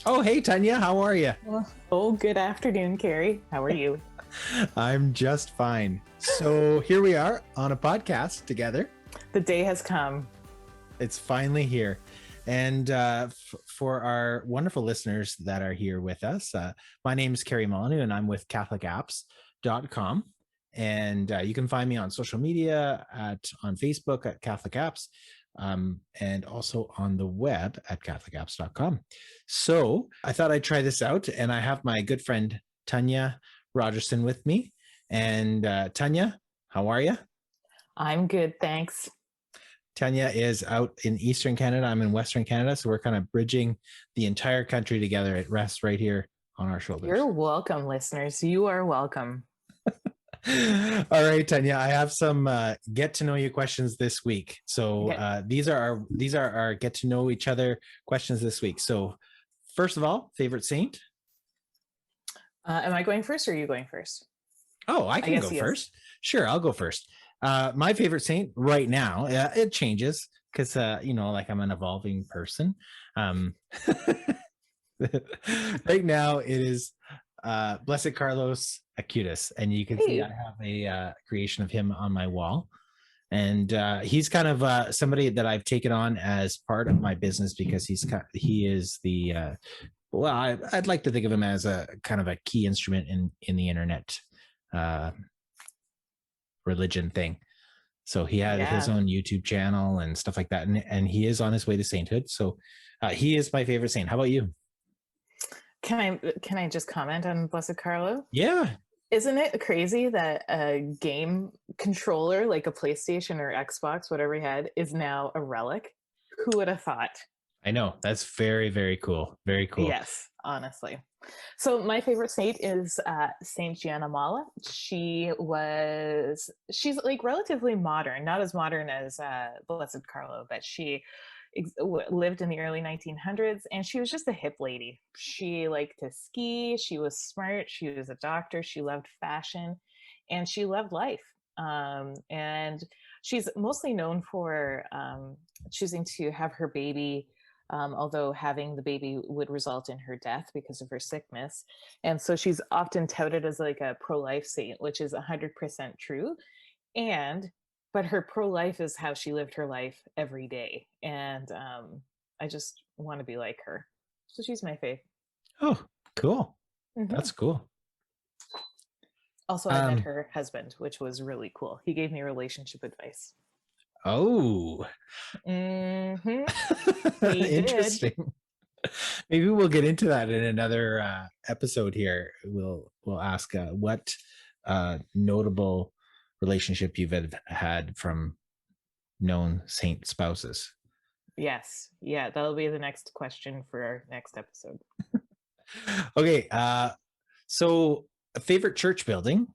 Oh, hey, Tanya, how are you? Oh, good afternoon, Carrie. How are you? I'm just fine. So here we are on a podcast together. The day has come. It's finally here. And for our wonderful listeners that are here with us, my name is Carrie Molyneux and I'm with CatholicApps.com. And you can find me on social media on Facebook at Catholic Apps, and also on the web at CatholicApps.com. So I thought I'd try this out, and I have my good friend Tanya Rogerson with me. And Tanya, how are you? I'm good, thanks. Tanya is out in Eastern Canada. I'm in Western Canada. So we're kind of bridging the entire country together. It rests right here on our shoulders. You're welcome, listeners. You are welcome. All right, Tanya, I have some get to know you questions this week. So these are our get to know each other questions this week. So first of all, favorite saint? Am I going first or are you going first? Oh, I can go first. Sure, I'll go first. My favorite saint right now, it changes because, like I'm an evolving person. Right now it is Blessed Carlos Acutis, and you can see I have a creation of him on my wall. And he's kind of somebody that I've taken on as part of my business because he is the I'd like to think of him as a kind of a key instrument in the internet religion thing. So he had his own YouTube channel and stuff like that, and he is on his way to sainthood. So he is my favorite saint. How about you? Can I just comment on Blessed Carlo? Yeah. Isn't it crazy that a game controller like a PlayStation or Xbox, whatever he had, is now a relic? Who would have thought? I know. That's very, very cool. Very cool. Yes, honestly. So my favorite saint is Saint Gianna Mala. She's like relatively modern, not as modern as Blessed Carlo, but she lived in the early 1900s, and she was just a hip lady. She liked to ski. She was smart. She was a doctor. She loved fashion, and she loved life. And she's mostly known for choosing to have her baby, although having the baby would result in her death because of her sickness. And so she's often touted as like a pro-life saint, which is 100% true. But her pro-life is how she lived her life every day. And I just want to be like her. So she's my fave. Oh, cool. Mm-hmm. That's cool. Also, I met her husband, which was really cool. He gave me relationship advice. Oh. Mm-hmm. Interesting. Maybe we'll get into that in another episode here. We'll ask what notable relationship you've had from known saint spouses. Yes. Yeah, that'll be the next question for our next episode. Okay. So a favorite church building?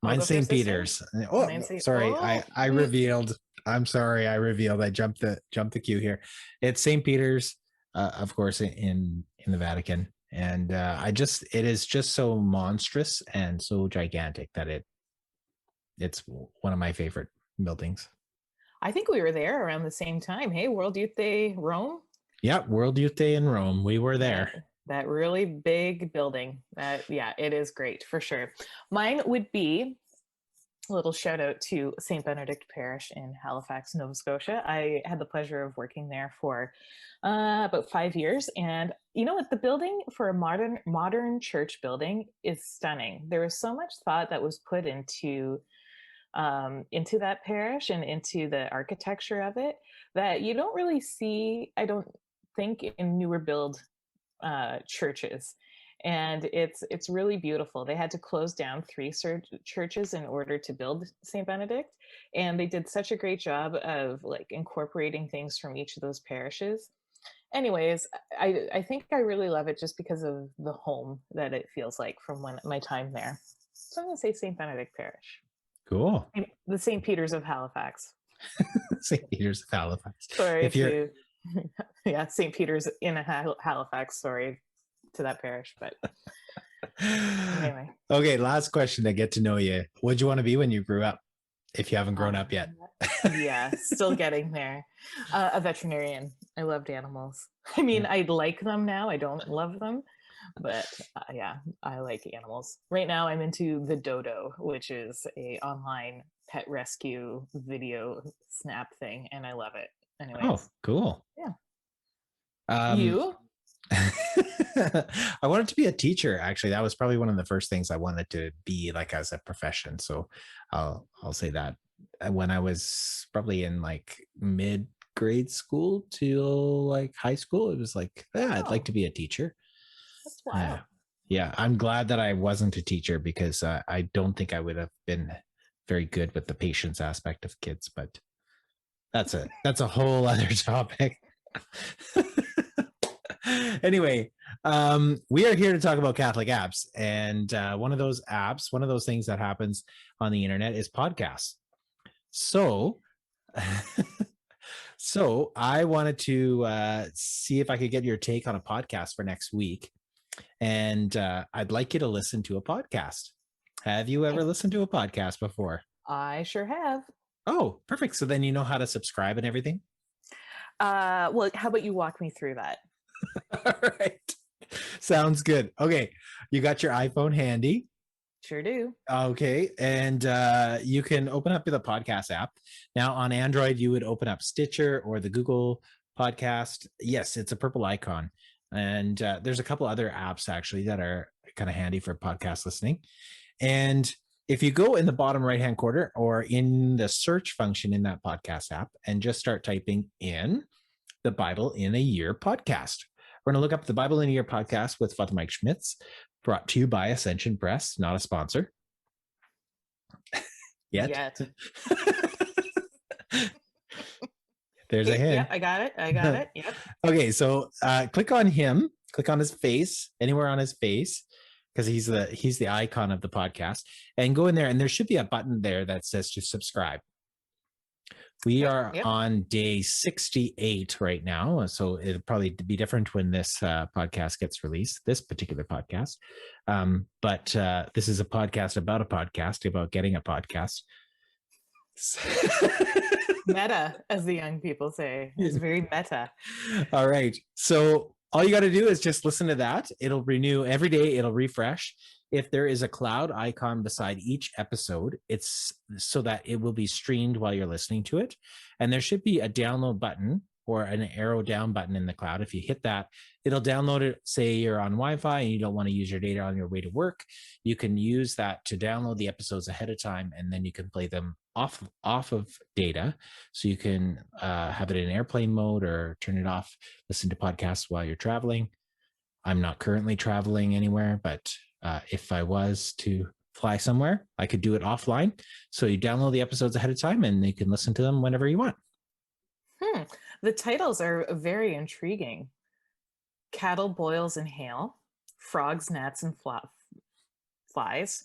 Mine's St. Peter's. Oh, sorry. I revealed. I'm sorry. I revealed. I jumped the queue here. It's St. Peter's, of course, in the Vatican. And it is just so monstrous and so gigantic that it's one of my favorite buildings. I think we were there around the same time. Hey, World Youth Day, Rome? Yeah, World Youth Day in Rome. We were there. That really big building. It is great for sure. Mine would be a little shout out to St. Benedict Parish in Halifax, Nova Scotia. I had the pleasure of working there for about 5 years. And you know what? The building for a modern church building is stunning. There was so much thought that was put into that parish and into the architecture of it that you don't really see, I don't think, in newer build churches. And it's really beautiful. They had to close down 3 churches in order to build St. Benedict, and they did such a great job of like incorporating things from each of those parishes. Anyways, I think I really love it just because of the home that it feels like from my time there. So I'm going to say St. Benedict Parish. Cool. The St. Peter's of Halifax. St. Peter's of Halifax. Sorry if you... Yeah, St. Peter's in Halifax. Sorry to that parish, but anyway. Okay, last question to get to know you. What'd you want to be when you grew up, if you haven't grown up yet? Yeah, still getting there. A veterinarian. I loved animals. I mean, I like them now. I don't love them, but yeah, I like animals. Right now, I'm into the Dodo, which is a online pet rescue video snap thing, and I love it. Oh, Anyways, cool. yeah. Um, You? I wanted to be a teacher. Actually, that was probably one of the first things I wanted to be, like, as a profession. So I'll say that. When I was probably in like mid grade school to like high school, it was like, yeah, I'd like Oh, to be a teacher. that's Yeah, wild. yeah. I'm glad that I wasn't a teacher because I don't think I would have been very good with the patience aspect of kids. But that's a whole other topic. Anyway, we are here to talk about Catholic apps, and one of those apps, one of those things that happens on the internet is podcasts. So, so I wanted to see if I could get your take on a podcast for next week, and I'd like you to listen to a podcast. Have you ever Hey, listened to a podcast before? I sure have. Oh, perfect. So then you know how to subscribe and everything. Well, how about you walk me through that? All right. Sounds good. Okay. You got your iPhone handy. Sure do. Okay. And you can open up the podcast app. Now on Android, you would open up Stitcher or the Google podcast. Yes, it's a purple icon. And there's a couple other apps actually that are kind of handy for podcast listening. And if you go in the bottom right hand corner or in the search function in that podcast app and just start typing in the Bible in a Year podcast, we're going to look up the Bible in a Year podcast with Father Mike Schmitz, brought to you by Ascension Press, not a sponsor yet. Yet. There's a hint. Yep, I got it. I got it. Yep. Okay, so click on him, click on his face, anywhere on his face, because he's the icon of the podcast, and go in there, and there should be a button there that says to subscribe. We are Yep. on day 68 right now, so it'll probably be different when this podcast gets released, this particular podcast. But this is a podcast about getting a podcast. Meta, as the young people say. It's very meta. All right. So all you got to do is just listen to that. It'll renew every day, it'll refresh. If there is a cloud icon beside each episode, it's so that it will be streamed while you're listening to it. And there should be a download button or an arrow down button in the cloud. If you hit that, it'll download it. Say you're on Wi-Fi and you don't want to use your data on your way to work, you can use that to download the episodes ahead of time, and then you can play them off of data. So you can have it in airplane mode or turn it off, listen to podcasts while you're traveling. I'm not currently traveling anywhere, but if I was to fly somewhere, I could do it offline. So you download the episodes ahead of time and you can listen to them whenever you want. The titles are very intriguing. Cattle boils in hail, frogs, gnats, and flies,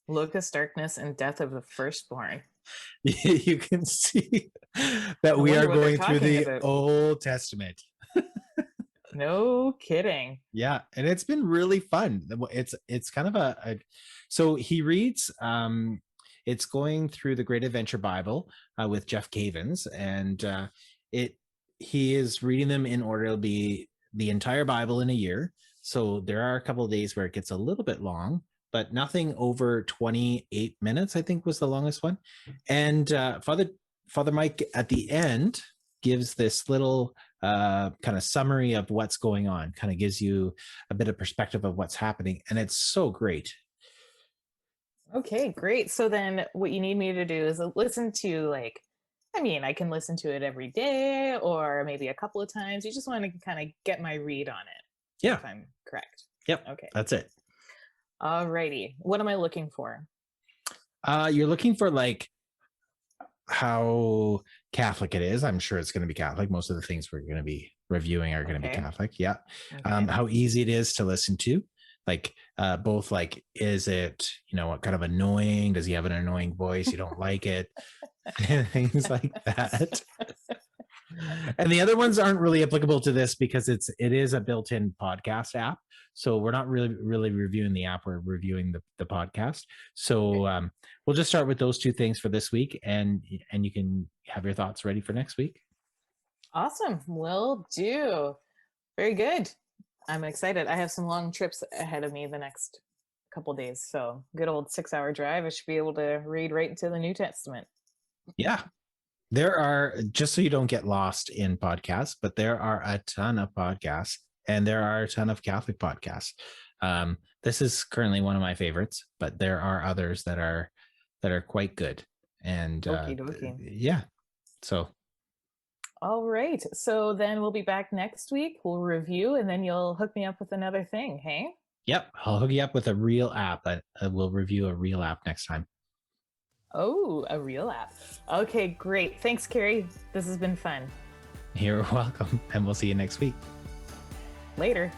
locust darkness, and death of the firstborn. You can see that I we are wonder what they're going through talking the about. Old Testament. No kidding. Yeah, and it's been really fun. It's kind of a so he reads it's going through the Great Adventure Bible with Jeff Cavins, and he is reading them in order. It'll be the entire Bible in a year. So there are a couple of days where it gets a little bit long, but nothing over 28 minutes, I think, was the longest one. And Father Mike at the end gives this little kind of summary of what's going on, kind of gives you a bit of perspective of what's happening, and it's so great. Okay, great. So then what you need me to do is listen to, like, I mean, I can listen to it every day or maybe a couple of times. You just want to kind of get my read on it. Yeah. If I'm correct. Yep. Okay. That's it. Alrighty. What am I looking for? You're looking for like how Catholic it is. I'm sure it's going to be Catholic. Most of the things we're going to be reviewing are going to be Catholic. Yeah. Okay. How easy it is to listen to. Like both, like, is it, what kind of annoying? Does he have an annoying voice? You don't like it? Things like that. And the other ones aren't really applicable to this because it is a built-in podcast app. So we're not really reviewing the app. We're reviewing the podcast. So we'll just start with those two things for this week, and you can have your thoughts ready for next week. Awesome. Will do. Very good. I'm excited. I have some long trips ahead of me the next couple days. So, good old 6-hour drive. I should be able to read right into the New Testament. Yeah. There are, just so you don't get lost in podcasts, but there are a ton of podcasts and there are a ton of Catholic podcasts. This is currently one of my favorites, but there are others that are quite good. And Okie dokie. yeah, so All right. So then we'll be back next week. We'll review and then you'll hook me up with another thing. Hey? yep, I'll hook you up with a real app. We'll review a real app next time. Oh, a real app. Okay, great. Thanks, Carrie. This has been fun. You're welcome, and we'll see you next week. Later.